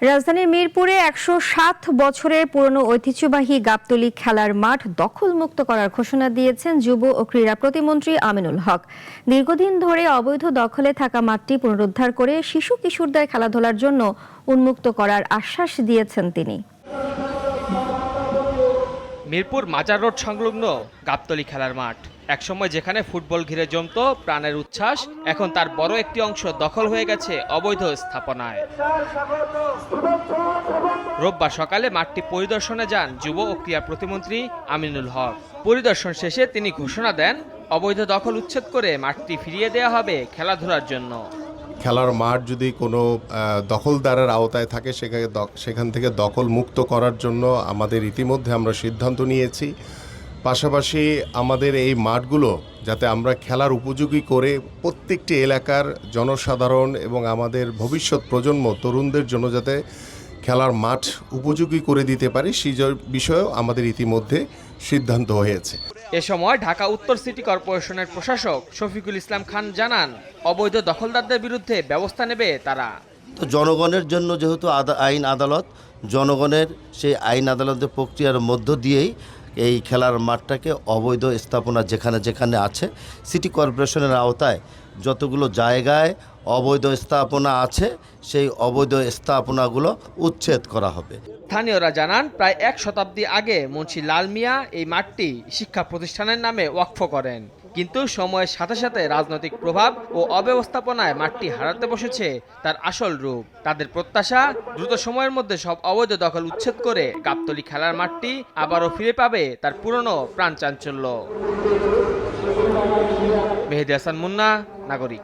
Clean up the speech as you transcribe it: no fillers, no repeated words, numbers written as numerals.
রাজধানীর মিরপুরে ১০৭ বছরের পুরনো ঐতিহ্যবাহী গাবতলী খেলার মাঠ দখলমুক্ত করার ঘোষণা দিয়েছেন যুব ও ক্রীড়া প্রতিমন্ত্রী আমিনুল হক। দীর্ঘদিন ধরে অবৈধ দখলে থাকা মাঠটি পুনরুদ্ধার করে শিশু কিশোরদের খেলাধুলার জন্য উন্মুক্ত করার আশ্বাস দিয়েছেন তিনি। মিরপুর মাজার রোড সংলগ্ন গাবতলী খেলার মাঠ একসময় যেখানে ফুটবল ঘিরে জমতো প্রাণের উচ্ছ্বাস, এখন তার বড় একটি অংশ দখল হয়ে গেছে অবৈধ স্থাপনায়। রোববার সকালে মাঠটি পরিদর্শনে যান যুব ও ক্রীড়া প্রতিমন্ত্রী আমিনুল হক। পরিদর্শন শেষে তিনি ঘোষণা দেন, অবৈধ দখল উচ্ছেদ করে মাঠটি ফিরিয়ে দেওয়া হবে খেলাধুলার জন্য। খেলার মাঠ যদি কোনো দখলদারের আওতায় থাকে সেখান থেকে দখল মুক্ত করার জন্য আমাদের ইতিমধ্যে আমরা সিদ্ধান্ত নিয়েছি। পাশাপাশি আমাদের এই মাঠগুলো যাতে আমরা খেলার উপযোগী করে প্রত্যেকটি এলাকার জনসাধারণ এবং আমাদের ভবিষ্যৎ প্রজন্ম তরুণদের জন্য যাতে খেলার মাঠ উপযোগী করে দিতে পারি সেই বিষয়েও আমাদের ইতিমধ্যে সিদ্ধান্ত হয়েছে। এ সময় ঢাকা উত্তর সিটি কর্পোরেশনের প্রশাসক শফিকুল ইসলাম খান জানান, অবৈধ দখলদারদের বিরুদ্ধে ব্যবস্থা নেবে তারা। তো জনগণের জন্য যেহেতু আইন আদালত, জনগণের সেই আইন আদালতের প্রক্রিয়ার মধ্য দিয়েই এই খেলার মাঠটাকে অবৈধ স্থাপনা যেখানে যেখানে আছে সিটি কর্পোরেশনের আওতায় যতগুলো জায়গায় অবৈধ স্থাপনা আছে সেই অবৈধ স্থাপনাগুলো উচ্ছেদ করা হবে। স্থানীয়রা জানান, প্রায় ১ শতাব্দী আগে মুন্সি লাল মিয়া এই মাঠটি শিক্ষা প্রতিষ্ঠানের নামে ওয়াকফ করেন, কিন্তু সময়ের সাথে সাথে রাজনৈতিক প্রভাব ও অব্যবস্থাপনায় মাঠটি হারাতে বসেছে তার আসল রূপ। তাদের প্রত্যাশা, দ্রুত সময়ের মধ্যে সব অবৈধ দখল উচ্ছেদ করে গাবতলী খেলার মাঠটি আবারও ফিরে পাবে তার পুরনো প্রাণচাঞ্চল্য। মেহেদী হাসান মুন্না, নাগরিক।